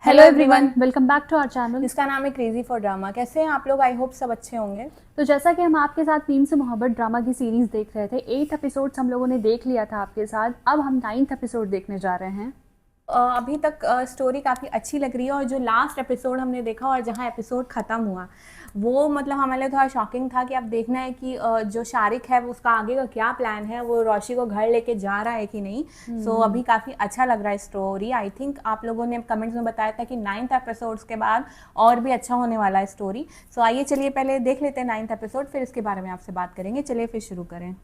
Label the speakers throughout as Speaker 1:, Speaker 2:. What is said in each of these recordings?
Speaker 1: Hello everyone, welcome back to our channel.
Speaker 2: इसका नाम है क्रेजी फॉर ड्रामा। कैसे हैं आप लोग? आई होप सब अच्छे होंगे।
Speaker 1: तो जैसा कि हम आपके साथ मीम से मोहब्बत ड्रामा की सीरीज देख रहे थे, 8 एपिसोड्स हम लोगों ने देख लिया था आपके साथ। अब हम 9th एपिसोड देखने जा रहे हैं।
Speaker 2: अभी तक स्टोरी काफ़ी अच्छी लग रही है और जो लास्ट एपिसोड हमने देखा और जहाँ एपिसोड ख़त्म हुआ वो मतलब हमारे लिए थोड़ा शॉकिंग था कि अब देखना है कि जो शारिक है वो उसका आगे का क्या प्लान है, वो रोशी को घर लेके जा रहा है कि नहीं। सो अभी काफ़ी अच्छा लग रहा है स्टोरी। आई थिंक आप लोगों ने कमेंट्स में बताया था कि 9th एपिसोड्स के बाद और भी अच्छा होने वाला है स्टोरी। सो आइए चलिए पहले देख लेते हैं 9th एपिसोड, फिर इसके बारे में आपसे बात करेंगे। चलिए फिर शुरू करें।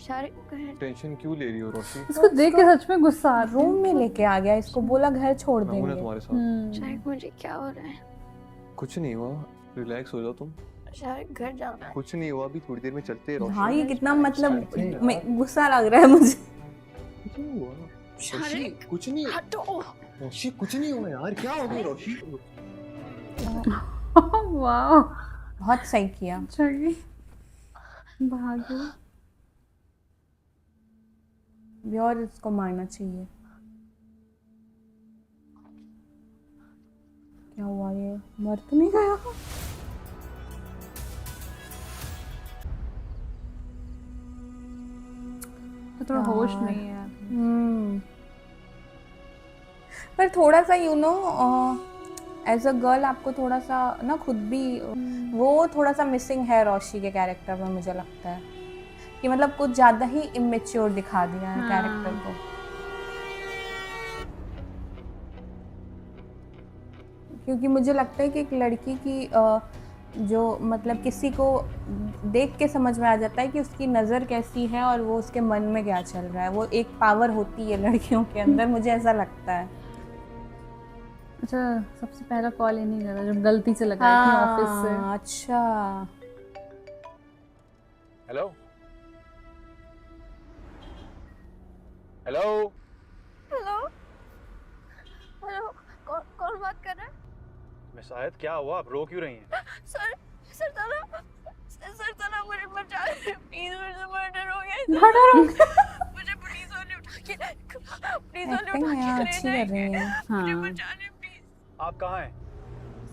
Speaker 3: टेंशन क्यों ले रही हो रोशी?
Speaker 1: इसको देख के सच में गुस्सा आ रहा है।
Speaker 2: रूम में लेके आ गया, इसको बोला घर छोड़
Speaker 3: मैं हूं ना
Speaker 2: देंगे।
Speaker 3: तुम्हारे साथ।
Speaker 4: शारिक, मुझे क्या हो रहा है?
Speaker 3: कुछ नहीं हुआ, रिलैक्स हो जाओ तुम।
Speaker 4: शारिक, घर जाना है।
Speaker 3: कुछ नहीं हुआ, अभी थोड़ी देर में चलते हैं रोशी।
Speaker 2: हाँ ये कितना मतलब गुस्सा लग रहा है मुझे।
Speaker 3: कुछ नहीं हुआ रोशी,
Speaker 4: शारिक,
Speaker 3: कुछ नहीं।
Speaker 4: हटो।
Speaker 3: रोशी कुछ नहीं हुआ यार, क्या हो गई रोशी?
Speaker 1: वाह,
Speaker 2: बहुत सही किया।
Speaker 1: चलिए भागो।
Speaker 2: भी और इसको मारना चाहिए। क्या हुआ? ये मर तो नहीं गया?
Speaker 1: तो थोड़ा होश नहीं है।
Speaker 2: पर थोड़ा सा एज अ गर्ल आपको थोड़ा सा ना खुद भी वो थोड़ा सा मिसिंग है रोशी के कैरेक्टर में। मुझे लगता है कि मतलब कुछ ज़्यादा ही इमेच्योर दिखा दिया है कैरेक्टर को। क्योंकि मुझे लगता है कि एक लड़की की जो मतलब किसी को देख के समझ में आ जाता है कि उसकी नज़र कैसी है और वो उसके मन में क्या चल रहा है। वो एक पावर होती है लड़कियों के अंदर, मुझे ऐसा लगता है।
Speaker 1: अच्छा, सबसे पहला कॉल नहीं करा जब गलती से लगाई थी ऑफिस से।
Speaker 2: अच्छा
Speaker 3: हेलो हेलो
Speaker 4: हेलो हेलो, कौन बात कर रहा है?
Speaker 3: मैं शायद, क्या हुआ? आप रो क्यों रही हैं?
Speaker 4: सर तना मुझे बचा ले प्लीज। मेरे से मर्डर हो गया। मुझे पुलिस वाले उठा के
Speaker 2: एक्टिंग यहाँ अच्छी कर रही है।
Speaker 4: मुझे बचा ले प्लीज।
Speaker 3: आप कहाँ हैं?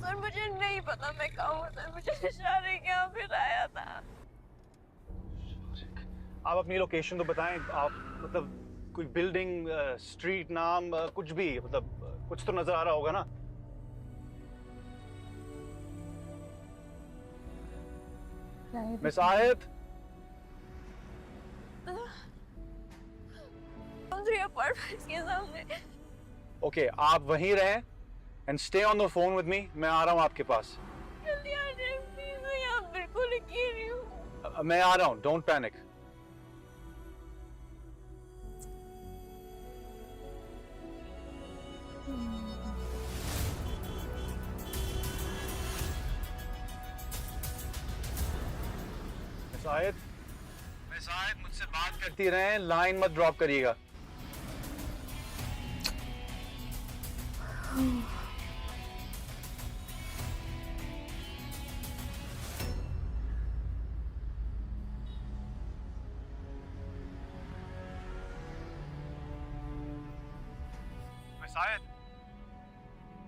Speaker 4: सर मुझे नहीं पता मैं कहाँ हूँ। सर मुझे शारिक यहाँ पे लाया था।
Speaker 3: आप अपनी लोकेशन तो बताएं। आप मतलब कोई बिल्डिंग, स्ट्रीट नाम, कुछ भी, मतलब कुछ तो नजर आ रहा होगा ना? मिस आयत,
Speaker 4: अपार्टमेंट के सामने।
Speaker 3: ओके, आप वहीं रहें and stay on the phone with me. मैं आ रहा हूँ आपके पास।
Speaker 4: जल्दी आ जाए प्लीज, मैं यहाँ बिल्कुल अकेली हूँ।
Speaker 3: मैं आ रहा हूँ, डोंट पैनिक। मिस आयत मुझसे बात करती रहें, लाइन मत ड्रॉप करिएगा।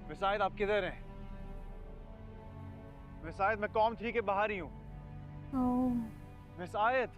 Speaker 3: मिस आयत, आप किधर हैं? मिस आयत, मैं कॉम 3 के बाहर ही हूँ। मिस आयत,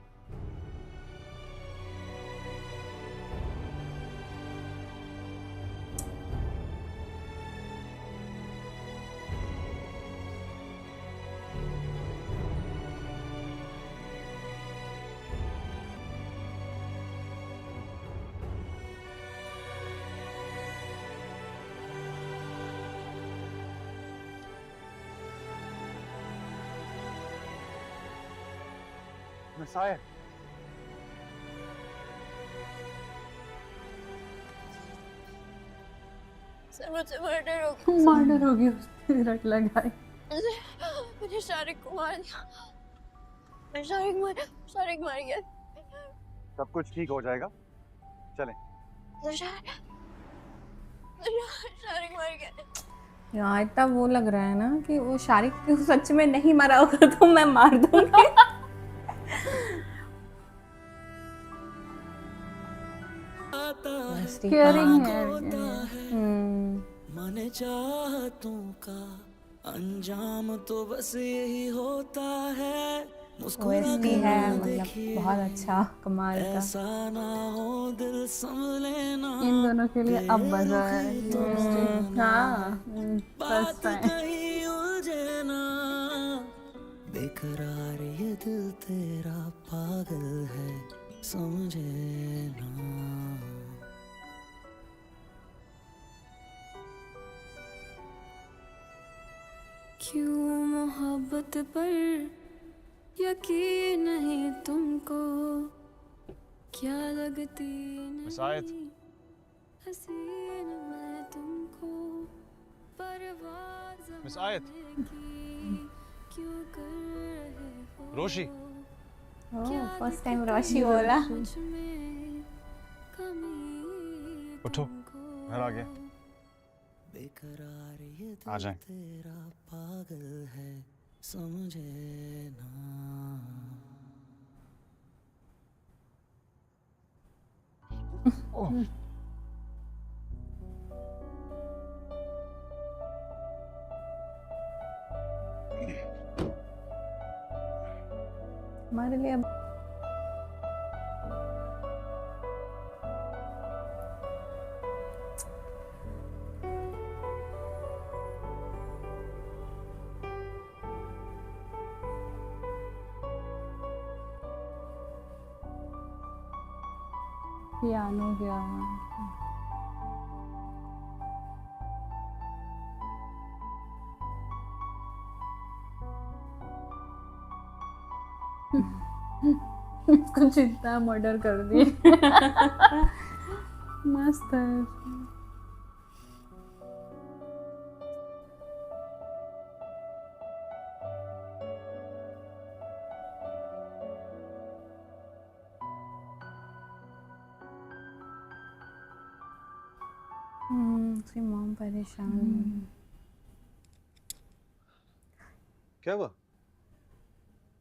Speaker 3: मिस आयत,
Speaker 4: सर मुझसे मर्डर हो गया।
Speaker 1: मर्डर हो गया, उसने रट लगाई।
Speaker 4: मुझे शारिक को मार दिया। शारिक मर गया।
Speaker 3: सब कुछ ठीक हो जाएगा, चलें।
Speaker 4: शारिक मर गया।
Speaker 2: यार इतना वो लग रहा है ना कि वो शारिक सच में नहीं मरा होगा तो मैं मार दूंगी। मस्ती।
Speaker 1: केयरिंग है।
Speaker 5: माने चाहतों का अंजाम तो बस यही होता है, मुस्कुरा
Speaker 2: ओएसटी
Speaker 5: कर
Speaker 2: है मतलब
Speaker 5: देखिए
Speaker 2: बहुत अच्छा कमाल का।
Speaker 5: ऐसा ना हो दिल संभले ना,
Speaker 1: इन दोनों के लिए अब बजा है
Speaker 2: हाँ
Speaker 1: फर्स्ट टाइम।
Speaker 5: कहीं उलझे ना, बेकरार ये दिल तेरा पागल है, समझे ना।
Speaker 6: क्यों मोहब्बत पर यकीन नहीं तुमको, क्या लगती
Speaker 3: मिस आयत।
Speaker 6: नहीं हसीन मैं तुमको, परवाज़
Speaker 3: मिस आयत।
Speaker 6: ज़माने की क्यों कर रहे हो,
Speaker 3: रोशी।
Speaker 2: फर्स्ट टाइम रोशी बोला।
Speaker 6: मुझ में कमी
Speaker 3: उठो,
Speaker 6: तुमको।
Speaker 3: घर आ गया।
Speaker 5: बेकरार ये
Speaker 3: आ
Speaker 5: दिल
Speaker 3: जाएं।
Speaker 5: तेरा पागल है, समझे ना।
Speaker 2: हमारे लिए अब
Speaker 1: पियानो गया। कुछ इतना मर्डर कर दिए। मस्त है।
Speaker 2: उसकी मॉम परेशान है।
Speaker 3: क्या हुआ?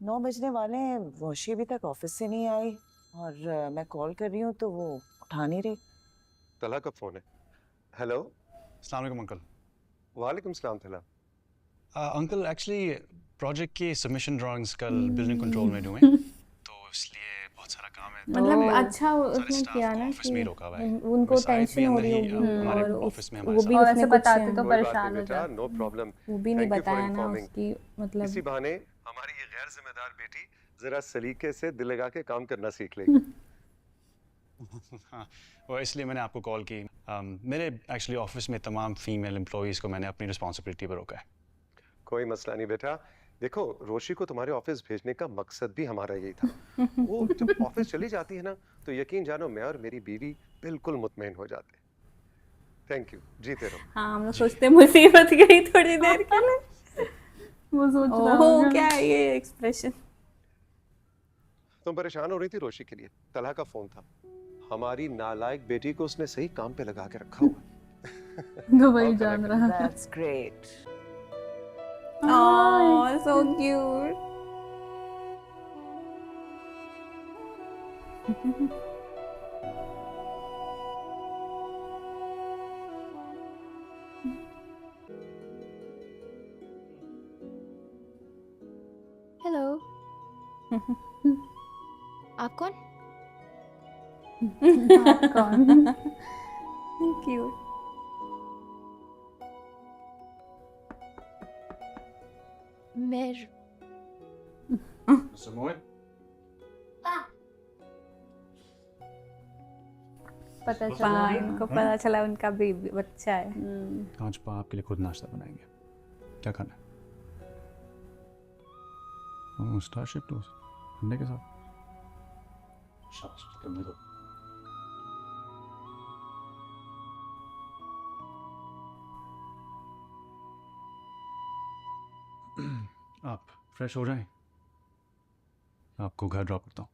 Speaker 7: 9 बजने वाले हैं, रोशी अभी तक ऑफिस से नहीं आई और मैं कॉल कर रही हूँ तो वो उठा नहीं रही।
Speaker 8: तला का फोन है। हेलो।
Speaker 3: अस्सलाम वालेकुम अंकल।
Speaker 8: वालेकुम सलाम तला।
Speaker 3: अंकल एक्चुअली प्रोजेक्ट के सबमिशन ड्राइंग्स कल बिल्डिंग कंट्रोल में हुए तो इसलिए बहुत सारा काम है।
Speaker 2: मतलब अच्छा
Speaker 3: सारे
Speaker 2: उसने
Speaker 3: स्टाफ
Speaker 2: किया
Speaker 3: को
Speaker 2: ना
Speaker 3: ऑफिस
Speaker 2: कि
Speaker 3: में ही रोका हुआ है।
Speaker 2: उनको
Speaker 3: मिस आयत भी
Speaker 2: टेंशन हो
Speaker 3: अंदर
Speaker 2: रही
Speaker 3: ही,
Speaker 2: होगी
Speaker 3: हमारे
Speaker 2: और
Speaker 3: ऑफिस में हमारे
Speaker 2: वो भी
Speaker 1: और
Speaker 2: उसने
Speaker 1: ऐसे
Speaker 2: कुछ
Speaker 1: बताते तो
Speaker 8: कोई बात
Speaker 1: परेशान
Speaker 8: नहीं
Speaker 1: हो
Speaker 8: बेटा,
Speaker 1: जाते।
Speaker 8: No problem.
Speaker 2: वो भी नहीं
Speaker 8: Thank you for
Speaker 2: बताया ना
Speaker 8: informing.
Speaker 2: उसकी मतलब
Speaker 8: इसी बहाने हमारी ये गैर जिम्मेदार बेटी जरा सलीके से दिल लगा के काम करना सीख लेगी।
Speaker 3: हाँ, और इसलिए मैंने आपको कॉल की। मेरे एक्चुअली ऑफिस में तमाम फीमेल एम्प्लॉयज़ को मैंने अपनी रिस्पॉन्सिबिलिटी पर रोका है।
Speaker 8: कोई मसला नहीं बेटा। देखो, रोशी को तुम्हारे ऑफिस भेजने का मकसद भी हमारा यही था। वो जब ऑफिस चली जाती है ना, तो यकीन जानो मैं और मेरी बीवी बिल्कुल मुतमईन हो जाते। थैंक यू, जीते रहो।
Speaker 2: हाँ हम लोग सोचते मुसीबत गई थोड़ी देर के लिए।
Speaker 1: वो सोच रहा
Speaker 2: ओहो
Speaker 1: होगा।
Speaker 2: क्या है ये एक्सप्रेशन।
Speaker 8: तुम परेशान हो रही थी रोशी के लिए, तला का फोन था। हमारी नालायक बेटी को उसने सही काम पे लगा के रखा हुआ है।
Speaker 1: तो वही
Speaker 8: और
Speaker 1: जान
Speaker 8: कनेक्ट।
Speaker 1: रहा।
Speaker 7: That's great.
Speaker 2: Oh so cute.
Speaker 6: Hello. आप कौन?
Speaker 1: कौन?
Speaker 2: क्यूट।
Speaker 6: मैं
Speaker 3: मोहित,
Speaker 1: पता चला।
Speaker 2: इनको पता चला उनका बेबी बच्चा है।
Speaker 3: आज पा आपके लिए खुद नाश्ता बनाएंगे। क्या खाना है? स्टारशिप टोस्ट अंडे के साथ। शाबाश, करने दो। आप फ्रेश हो जाएं, आपको घर ड्रॉप करता हूँ।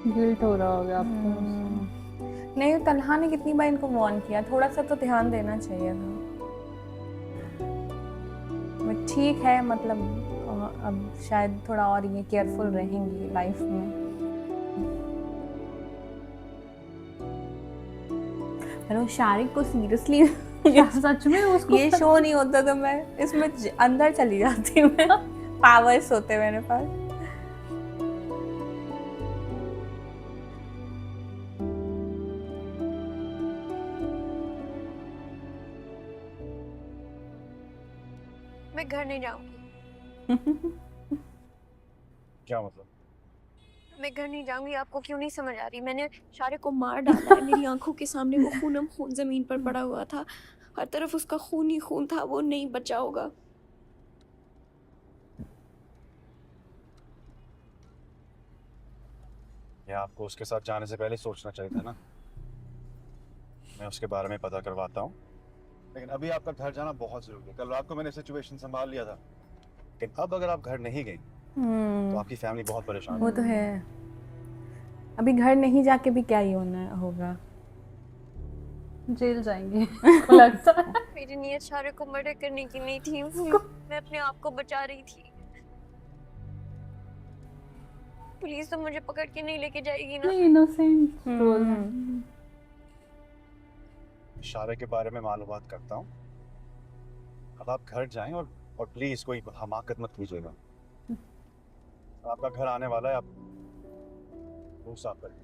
Speaker 1: गिल्ट हो रहा होगा आपको।
Speaker 2: नहीं तलहा ने कितनी बार इनको वार्न किया, थोड़ा सा तो ध्यान देना चाहिए था। बट ठीक है मतलब अब शायद थोड़ा और ये केयरफुल रहेंगी लाइफ में। हेलो शारिक को सीरियसली
Speaker 1: सच में उसको
Speaker 2: ये शो नहीं होता तो मैं इसमें अंदर चली जाती मैं पावर्स होते मेरे पास।
Speaker 4: मैं घर नहीं जाऊंगी।
Speaker 3: क्या मतलब?
Speaker 4: मैं घर नहीं जाऊंगी, आपको क्यों नहीं समझ आ रही? मैंने शारिक को मार डाला है, मेरी आंखों के सामने वो खूनम खून जमीन पर पड़ा हुआ था, हर तरफ उसका खून ही खून था, वो नहीं बचा होगा।
Speaker 3: ये आपको उसके साथ जाने से पहले सोचना चाहिए था ना। मैं उसके बारे में पता करवाता हूँ, लेकिन अभी आपका घर जाना बहुत जरूरी है। कल रात को मैंने सिचुएशन संभाल लिया था, लेकिन अब अगर आप घर नहीं गई तो आपकी फैमिली बहुत परेशान
Speaker 2: वो तो है, अभी घर नहीं जाके भी क्या ही होना होगा।
Speaker 1: जेल जाएंगे को लगता है।
Speaker 4: मेरी नीयत शारिक को मर्डर करने की नहीं थी, मैं अपने आप को बचा रही थी। पुलिस तो मुझे पकड़ के नहीं लेके जाएगी ना।
Speaker 1: इनोसेंट रोल है।
Speaker 3: इशारे के बारे में मालूमात करता हूँ। अब आप घर जाएं और प्लीज कोई हमाकत मत कीजिएगा। आपका घर आने वाला है, आप वो साफ करिए।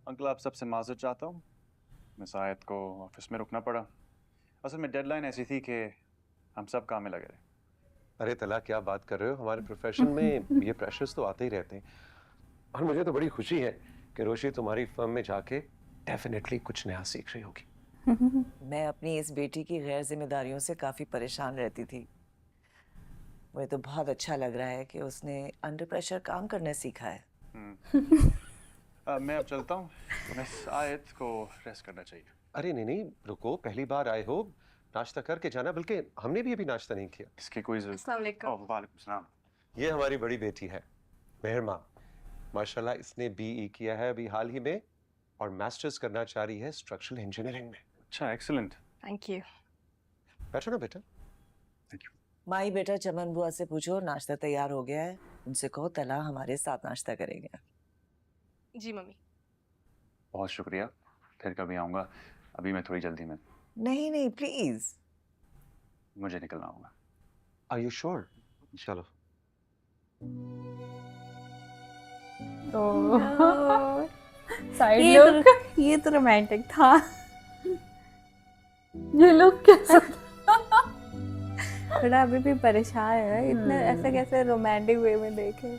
Speaker 3: अंकल, आप सबसे माजरत चाहता हूँ, मिस आयत को ऑफिस में रुकना पड़ा। असल में डेडलाइन ऐसी थी कि हम सब काम में लगे रहे।
Speaker 8: अरे तला, क्या बात कर रहे हो? हमारे प्रोफेशन में ये प्रेशर्स तो आते ही रहते हैं। और मुझे तो बड़ी खुशी है कि रोशी तुम्हारी फर्म में जाके डेफिनेटली कुछ नया सीख रही होगी।
Speaker 7: मैं अपनी इस बेटी की गैर जिम्मेदारियों से काफी परेशान रहती थी। मुझे तो बहुत अच्छा लग रहा है कि उसने अंडर प्रेशर काम करना सीखा है।
Speaker 3: मैं अब चलता हूँ, मिस आयत को रेस्ट करना चाहिए।
Speaker 8: अरे नहीं नहीं, रुको, पहली बार आए हो, नाश्ता करके जाना। बल्कि हमने भी अभी नाश्ता नहीं किया।
Speaker 3: इसकी कोई जरूरत?
Speaker 4: अस्सलाम वालेकुम।
Speaker 3: ओह, वालेकुम सलाम।
Speaker 8: ये हमारी बड़ी बेटी है मेहरमा। माशाल्लाह इसने बीई किया है अभी हाल ही में, और मास्टर्स करना चाह रही है स्ट्रक्चरल इंजीनियरिंग में।
Speaker 3: अच्छा, एक्सीलेंट।
Speaker 4: Thank you.
Speaker 8: बैठो ना बेटा।
Speaker 3: Thank you.
Speaker 7: माई बेटा, चमन बुआ से पूछो नाश्ता तैयार हो गया है। उनसे कहो तला हमारे साथ नाश्ता करेंगे।
Speaker 4: जी मम्मी।
Speaker 3: बहुत शुक्रिया, फिर कभी आऊँगा। अभी मैं थोड़ी जल्दी में,
Speaker 7: नहीं नहीं प्लीज।
Speaker 3: मुझे निकलना होगा।
Speaker 8: Are you sure? चलो।
Speaker 1: साइड
Speaker 2: ये
Speaker 1: लुक,
Speaker 2: तो ये तो रोमांटिक था।
Speaker 1: ये लुक कैसा?
Speaker 2: थोड़ा अभी भी परेशान है, इतने ऐसे कैसे रोमांटिक वे में देखे।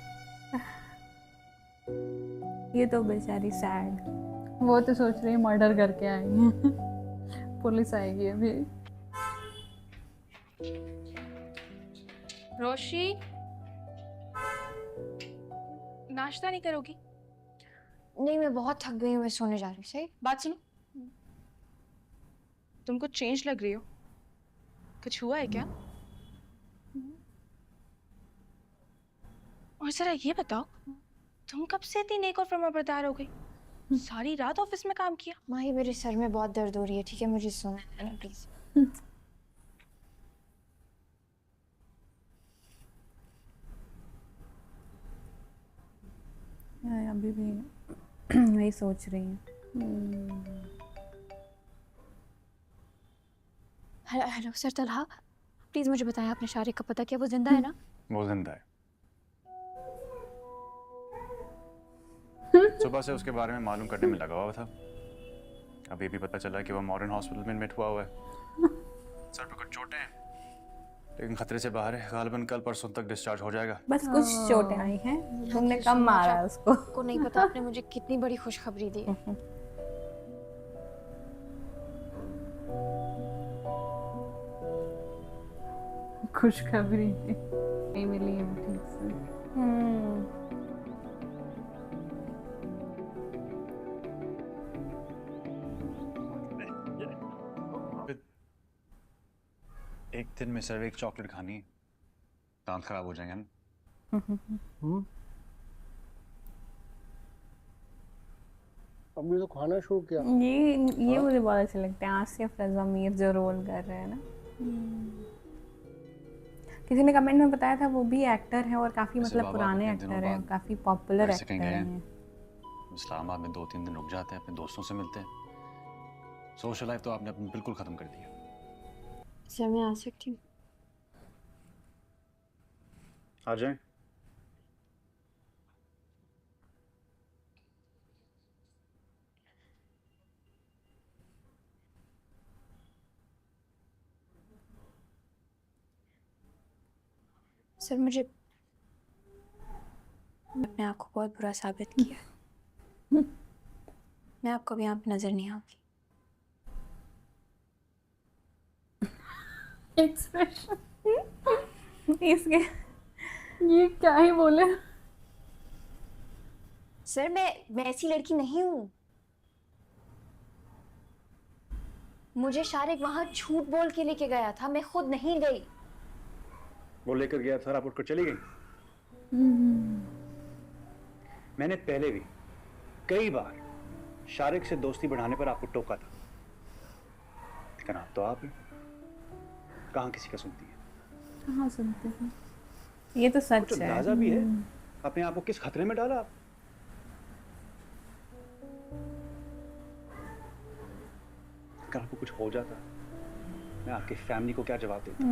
Speaker 2: ये तो बेचारी सैड।
Speaker 1: वो तो सोच रही है मर्डर करके आएंगे। पुलिस आएगी अभी।
Speaker 9: रोशी, नाश्ता नहीं करोगी?
Speaker 4: नहीं, मैं बहुत थक गई हूँ, मैं सोने जा रही हूँ। सही
Speaker 9: बात सुनो, तुम कुछ चेंज लग रही हो। कुछ हुआ है क्या? और जरा ये बताओ, तुम कब से इतनी नेक और फर्माबरदार हो गई? सारी रात ऑफिस में काम किया।
Speaker 4: माही, मेरे सर में बहुत दर्द हो रही है, ठीक है? मुझे सोना है ना, प्लीज।
Speaker 2: अभी भी वही सोच रही हूँ।
Speaker 4: Hello hello sir Talha, please मुझे बताएं, आपने शारिक का पता किया? वो जिंदा है ना?
Speaker 3: वो जिंदा है। सुबह से उसके बारे में मालूम करने में लगा हुआ था। अभी भी पता चला कि वो मॉडर्न हॉस्पिटल में एडमिट हुआ हुआ है। सर पे कुछ चोटें हैं, लेकिन खतरे से बाहर है। गालिबन कल परसों तक डिस्चार्ज हो जाएगा।
Speaker 2: बस कुछ चोटें आई हैं, तुमने कम मारा है उसको।
Speaker 4: को नहीं पता आपने मुझे कितनी बड़ी खुशखबरी दी है।
Speaker 1: खुशखबरी नहीं मिली है ठीक से।
Speaker 3: एक दिन में सिर्फ एक चॉकलेट खानी है, दांत खराब हो जाएंगे ना।
Speaker 10: अम्मी तो खाना शुरू किया।
Speaker 2: ये मुझे बहुत अच्छे लगते हैं, आसिफ रज़ा मीर जो रोल कर रहे हैं ना। किसी ने कमेंट में बताया था वो भी एक्टर है और काफ़ी
Speaker 11: वैसे
Speaker 2: मतलब
Speaker 11: बाबा
Speaker 2: पुराने
Speaker 11: कितने दिनों
Speaker 2: एक्टर हैं,
Speaker 11: बाद
Speaker 2: काफ़ी पॉपुलर
Speaker 11: घर से कहीं
Speaker 2: एक्टर
Speaker 11: गए
Speaker 2: हैं।
Speaker 11: इस्लामाबाद में 2-3 दिन रुक जाते हैं, अपने दोस्तों से मिलते हैं। सोशल लाइफ तो आपने अपनी बिल्कुल खत्म कर दी है।
Speaker 4: सर मैं आ सकती हूँ?
Speaker 3: आ जाएं।
Speaker 4: सर मुझे अपने आप को बहुत बुरा साबित किया। मैं आपको भी यहाँ पे नजर नहीं आऊंगी।
Speaker 1: एक्सप्रेशन
Speaker 2: इसके
Speaker 1: ये क्या ही बोले।
Speaker 4: सर मैं ऐसी लड़की नहीं हूँ। मुझे शारिक वहां झूठ बोल के लेके गया था, मैं खुद नहीं गई।
Speaker 3: वो लेकर गया था, आप उठकर चली गई। मैंने पहले भी कई बार शारिक से दोस्ती बढ़ाने पर आपको टोका था, लेकिन आप तो आप ही कहाँ किसी का सुनती है।
Speaker 1: कहाँ सुनते हैं।
Speaker 2: ये तो
Speaker 3: कुछ
Speaker 2: सच है।
Speaker 3: अंदाजा भी है अपने आप को किस खतरे में डाला आप। अगर आपको कुछ हो जाता मैं आपकी फैमिली को क्या जवाब देता।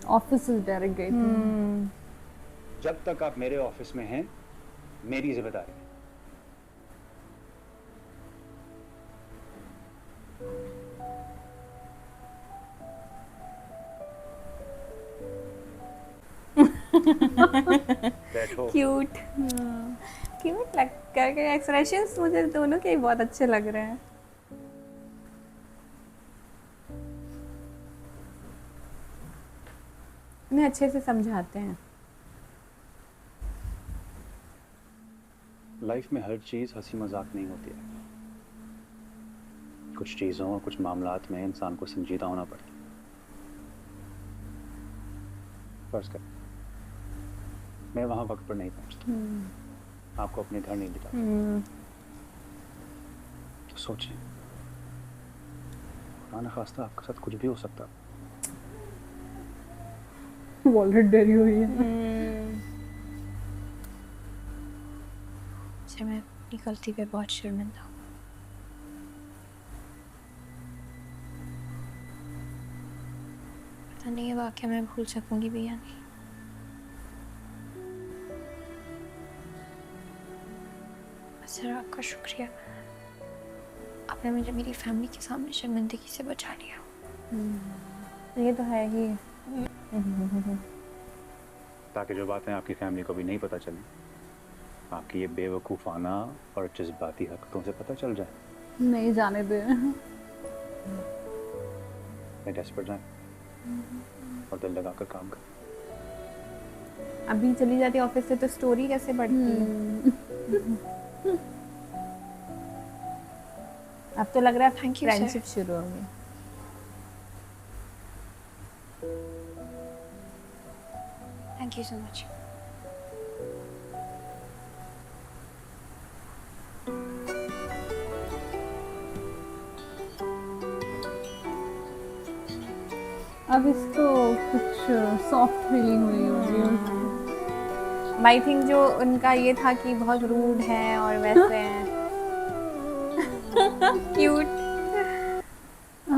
Speaker 1: ऑफिस से डायरेक्ट गई थी।
Speaker 3: जब तक आप मेरे ऑफिस में हैं मेरी जिम्मेदारी है। बैठो।
Speaker 2: क्यूट क्यूट लग करके एक्सप्रेशंस मुझे दोनों के ही बहुत अच्छे लग रहे हैं। इन्हें अच्छे से समझाते हैं।
Speaker 3: लाइफ में हर चीज हंसी मजाक नहीं होती है। कुछ चीजों और कुछ मामलात में इंसान को संजीदा होना पड़ता है। फर्ज कर मैं वहां वक्त पर नहीं पहुंचता, आपको अपने घर नहीं दिखा, तो सोचें खुदा न खास्ता आपके साथ कुछ भी हो सकता।
Speaker 1: वॉलेट डरी हुई है।
Speaker 4: सर मैं अपनी गलती पे बहुत शर्मिंदा हूँ। पता नहीं ये वाकया मैं भूल सकूंगी भी या नहीं। सर आपका शुक्रिया, आपने मुझे मेरी फैमिली के सामने शर्मिंदगी से बचा लिया।
Speaker 2: ये तो है ही।
Speaker 3: ताकि जो बातें आपकी फैमिली को भी नहीं पता चलें, आपकी ये बेवकूफ़ाना और जज्बाती हरकतों से पता चल जाए।
Speaker 1: नहीं जाने दे।
Speaker 3: मैं डेस्क पर जाए और दिल लगाकर काम कर।
Speaker 2: अभी चली जाती ऑफिस से तो स्टोरी कैसे बढ़ती है। अब तो लग रहा है
Speaker 4: Thank you, sir.
Speaker 2: फ्रेंडशिप शुरू हो गई।
Speaker 4: Thank you so much.
Speaker 1: अब इसको कुछ सॉफ्ट फीलिंग हुई होगी।
Speaker 2: आई थिंक जो उनका ये था कि बहुत रूड है और वैसे हैं। क्यूट।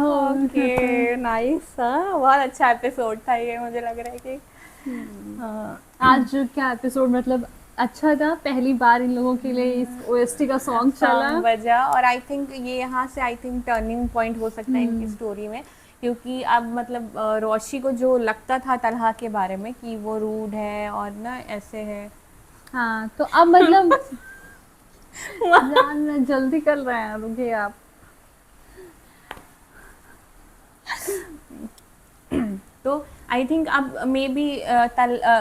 Speaker 2: Okay nice. बहुत अच्छा एपिसोड था ये, मुझे लग रहा है कि
Speaker 1: आज क्या एपिसोड मतलब अच्छा था। पहली बार इन लोगों के लिए इस ओएसटी का सॉन्ग चला
Speaker 2: बजा, और आई थिंक ये यहाँ से आई थिंक टर्निंग पॉइंट हो सकता है इनकी स्टोरी में, क्योंकि अब मतलब रोशी को जो लगता था तलहा के बारे में कि वो रूड है और ना ऐसे है,
Speaker 1: हाँ तो अब मतलब जान जल्दी कर रहे हैं, रुकिए आप।
Speaker 2: तो आई थिंक अब मे बी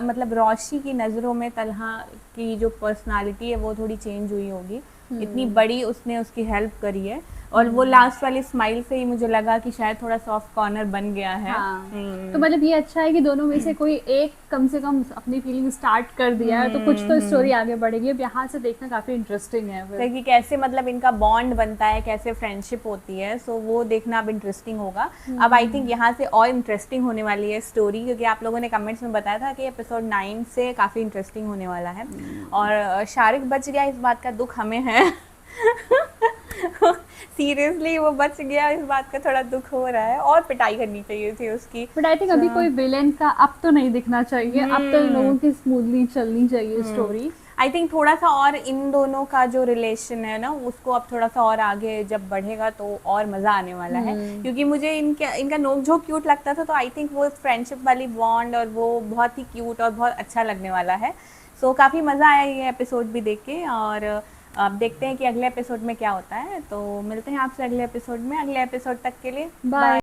Speaker 2: मतलब रोशी की नज़रों में तलहा की जो पर्सनालिटी है वो थोड़ी चेंज हुई होगी। इतनी बड़ी उसने उसकी हेल्प करी है, और वो लास्ट वाली स्माइल से ही मुझे लगा कि शायद थोड़ा सॉफ्ट कॉर्नर बन गया है।
Speaker 1: हाँ। तो मतलब ये अच्छा है कि दोनों में से कोई एक कम से कम अपनी फीलिंग स्टार्ट कर दिया है, तो कुछ तो स्टोरी आगे बढ़ेगी। अब यहाँ से देखना काफी इंटरेस्टिंग है फिर।
Speaker 2: कि कैसे मतलब इनका बॉन्ड बनता है, कैसे फ्रेंडशिप होती है, सो वो देखना अब इंटरेस्टिंग होगा। अब आई थिंक यहाँ से और इंटरेस्टिंग होने वाली है स्टोरी, क्योंकि आप लोगों ने कमेंट्स में बताया था कि एपिसोड 9 से काफ़ी इंटरेस्टिंग होने वाला है। और शारिक बच गया, इस बात का दुख हमें है। सीरियसली वो बच गया, इस बात का थोड़ा दुख हो रहा है, और पिटाई करनी चाहिए थी उसकी।
Speaker 1: बट आई थिंक अभी कोई विलेन का अब तो नहीं दिखना चाहिए, अब तो इन लोगों की स्मूथली चलनी चाहिए स्टोरी।
Speaker 2: आई थिंक थोड़ा सा और इन दोनों का जो रिलेशन है ना, उसको अब थोड़ा सा और आगे जब बढ़ेगा तो और मज़ा आने वाला है। क्योंकि मुझे इनका नोक-झोंक क्यूट लगता था, तो आई थिंक वो फ्रेंडशिप वाली बॉन्ड और वो बहुत ही क्यूट और बहुत अच्छा लगने वाला है। सो काफ़ी मज़ा आया ये एपिसोड भी देख के, और अब देखते हैं कि अगले एपिसोड में क्या होता है। तो मिलते हैं आपसे अगले एपिसोड में। अगले एपिसोड तक के लिए बाय।